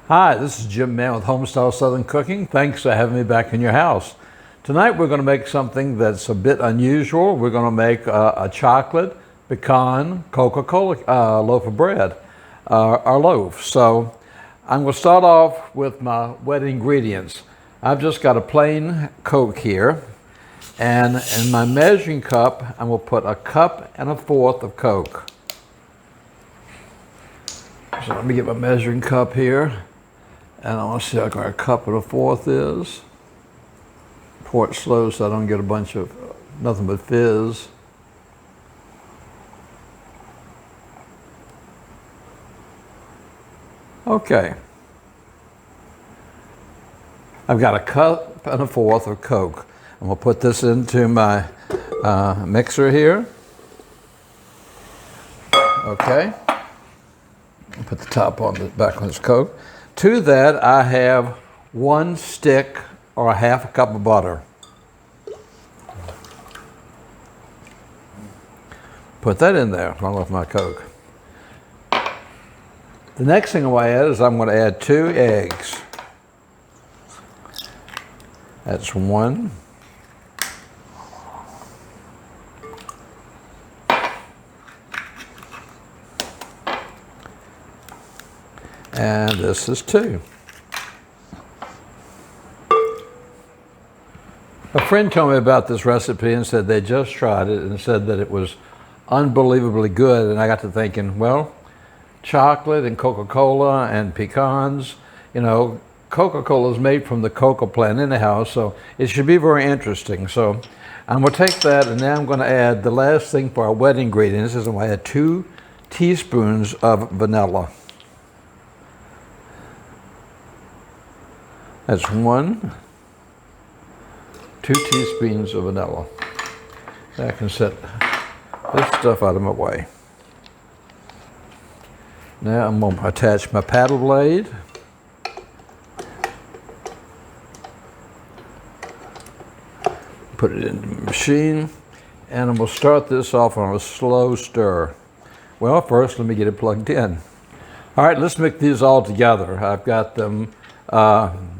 Hi, this is Jim Mann with Homestyle Southern Cooking. Thanks for having me back in your house. Tonight we're going to make something that's a bit unusual. We're going to make a chocolate pecan Coca-Cola loaf of bread, our loaf. So I'm going to start off with my wet ingredients. I've just got a plain Coke here, and in my measuring cup I'm going to put 1 1/4 cups of Coke. So let me get my measuring cup here. And I want to see how where 1 1/4 cups is. Pour it slow so I don't get a bunch of nothing but fizz. Okay. I've got 1 1/4 cups of Coke. I'm going to put this into my mixer here. Okay. I'll put the top on the back on this Coke. To that, I have 1 stick or 1/2 cup of butter. Put that in there along with my Coke. The next thing I'm going to add is I'm going to add 2 eggs. That's 1. And this is 2. A friend told me about this recipe and said they just tried it and said that it was unbelievably good. And I got to thinking, well, chocolate and Coca-Cola and pecans, you know, Coca-Cola is made from the cocoa plant in the house, so it should be very interesting. So I'm going to take that, and now I'm going to add the last thing for our wet ingredients is I'm going to add 2 teaspoons of vanilla. That's 1, 2 teaspoons of vanilla. I can set this stuff out of my way. Now I'm going to attach my paddle blade. Put it in the machine, and I'm going to start this off on a slow stir. Well, first let me get it plugged in. All right, let's mix these all together. I've got them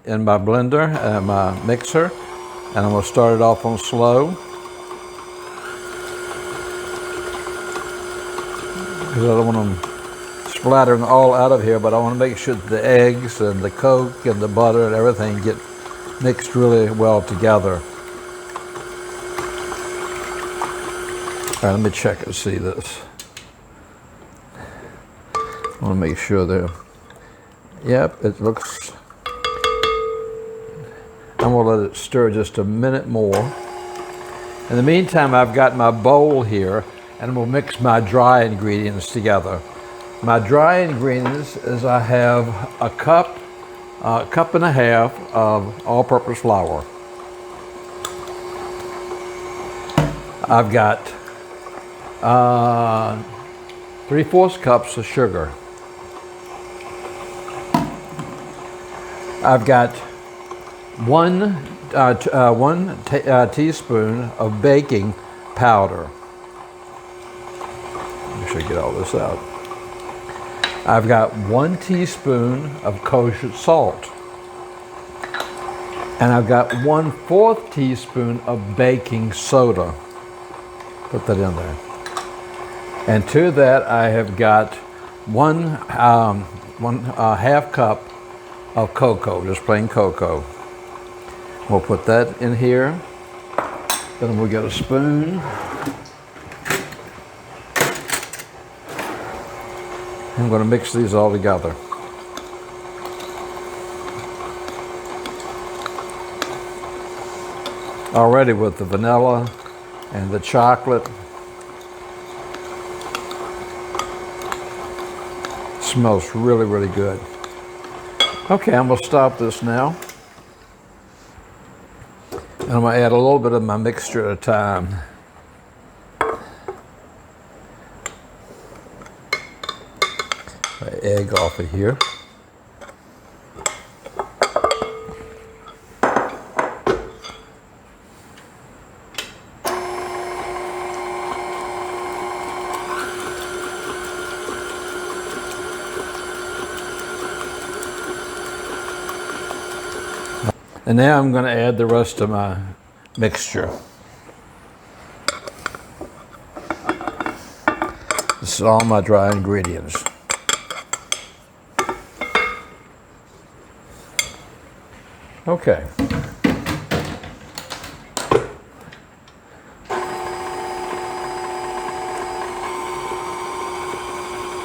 in my blender, my mixer, and I'm going to start it off on slow. Because I don't want them splattering all out of here, but I want to make sure that the eggs and the Coke and the butter and everything get mixed really well together. All right, let me check and see this. I want to make sure they're, yep, it looks, I'm going to let it stir just a minute more. In the meantime, I've got my bowl here, and I'm going to mix my dry ingredients together. My dry ingredients is I have 1 cup, 1.5 cups of all-purpose flour. I've got 3/4 cups of sugar. I've got 1 teaspoon of baking powder. Make sure I get all this out. I've got 1 teaspoon of kosher salt. And I've got 1/4 teaspoon of baking soda. Put that in there. And to that, I have got 1.5 cup of cocoa, just plain cocoa. We'll put that in here. Then we'll get a spoon. I'm going to mix these all together. Already with the vanilla and the chocolate. Smells really, really good. Okay, I'm going to stop this now. And I'm going to add a little bit of my mixture at a time. My egg off of here. And now I'm going to add the rest of my mixture. This is all my dry ingredients. Okay.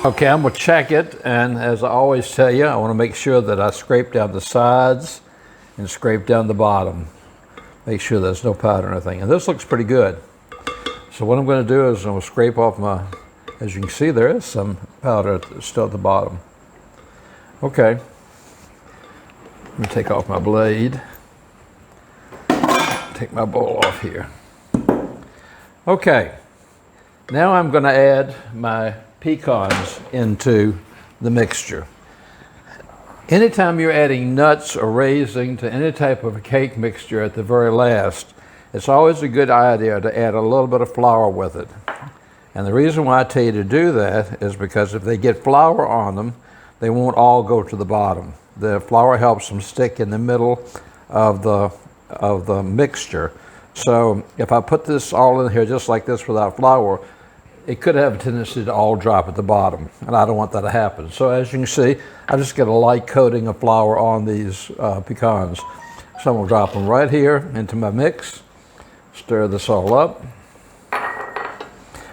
Okay, I'm going to check it, and as I always tell you, I want to make sure that I scrape down the sides and scrape down the bottom. Make sure there's no powder or anything. And this looks pretty good. So what I'm going to do is I'm going to scrape off my, as you can see, there is some powder still at the bottom. Okay. Let me take off my blade. Take my bowl off here. Okay. Now I'm going to add my pecans into the mixture. Anytime you're adding nuts or raisins to any type of a cake mixture at the very last, it's always a good idea to add a little bit of flour with it. And the reason why I tell you to do that is because if they get flour on them, they won't all go to the bottom. The flour helps them stick in the middle of the mixture. So if I put this all in here just like this without flour, it could have a tendency to all drop at the bottom, and I don't want that to happen. So as you can see, I just get a light coating of flour on these pecans. So I'm going to drop them right here into my mix, stir this all up.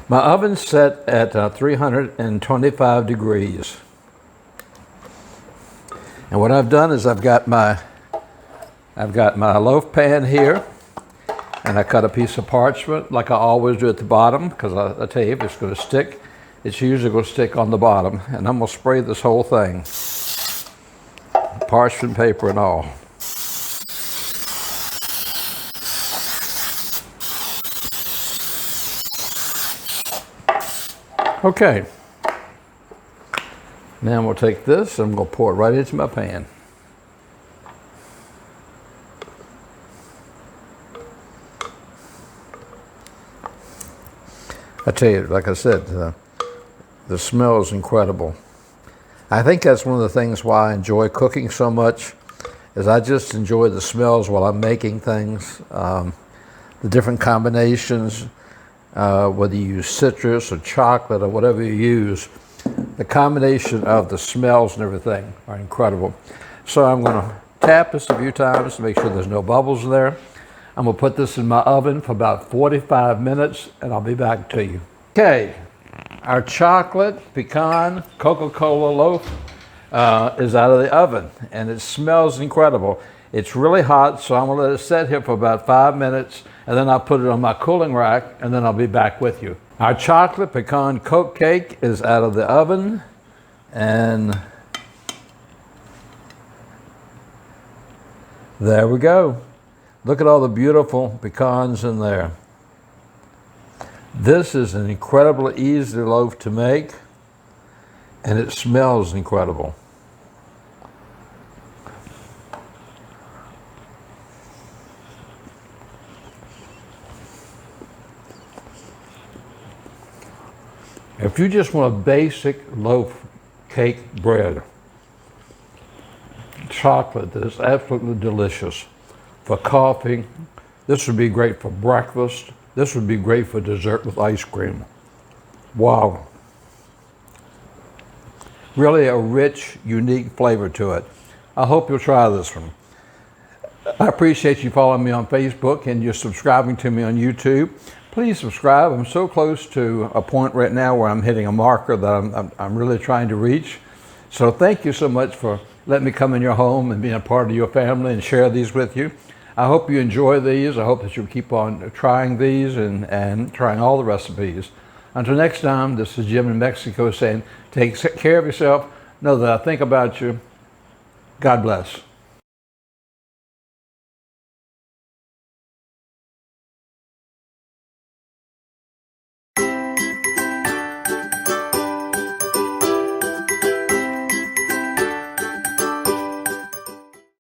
My oven's set at 325 degrees. And what I've done is I've got my loaf pan here, and I cut a piece of parchment like I always do at the bottom, because I tell you, if it's going to stick, it's usually going to stick on the bottom. And I'm going to spray this whole thing, parchment paper and all. Okay. Now I'm going to take this and I'm going to pour it right into my pan. I tell you, like I said, the smell is incredible. I think that's one of the things why I enjoy cooking so much, is I just enjoy the smells while I'm making things. The different combinations, whether you use citrus or chocolate or whatever you use, the combination of the smells and everything are incredible. So I'm going to tap this a few times to make sure there's no bubbles in there. I'm going to put this in my oven for about 45 minutes, and I'll be back to you. Okay, our chocolate pecan Coca-Cola loaf is out of the oven, and it smells incredible. It's really hot, so I'm going to let it sit here for about 5 minutes, and then I'll put it on my cooling rack, and then I'll be back with you. Our chocolate pecan Coke cake is out of the oven, and there we go. Look at all the beautiful pecans in there. This is an incredibly easy loaf to make, and it smells incredible. If you just want a basic loaf cake bread, chocolate that is absolutely delicious. For coffee, this would be great for breakfast. This would be great for dessert with ice cream. Wow. Really a rich, unique flavor to it. I hope you'll try this one. I appreciate you following me on Facebook and you're subscribing to me on YouTube. Please subscribe. I'm so close to a point right now where I'm hitting a marker that I'm really trying to reach. So thank you so much for letting me come in your home and being a part of your family and share these with you. I hope you enjoy these. I hope that you'll keep on trying these and trying all the recipes. Until next time, this is Jim in Mexico saying, take care of yourself. Know that I think about you. God bless.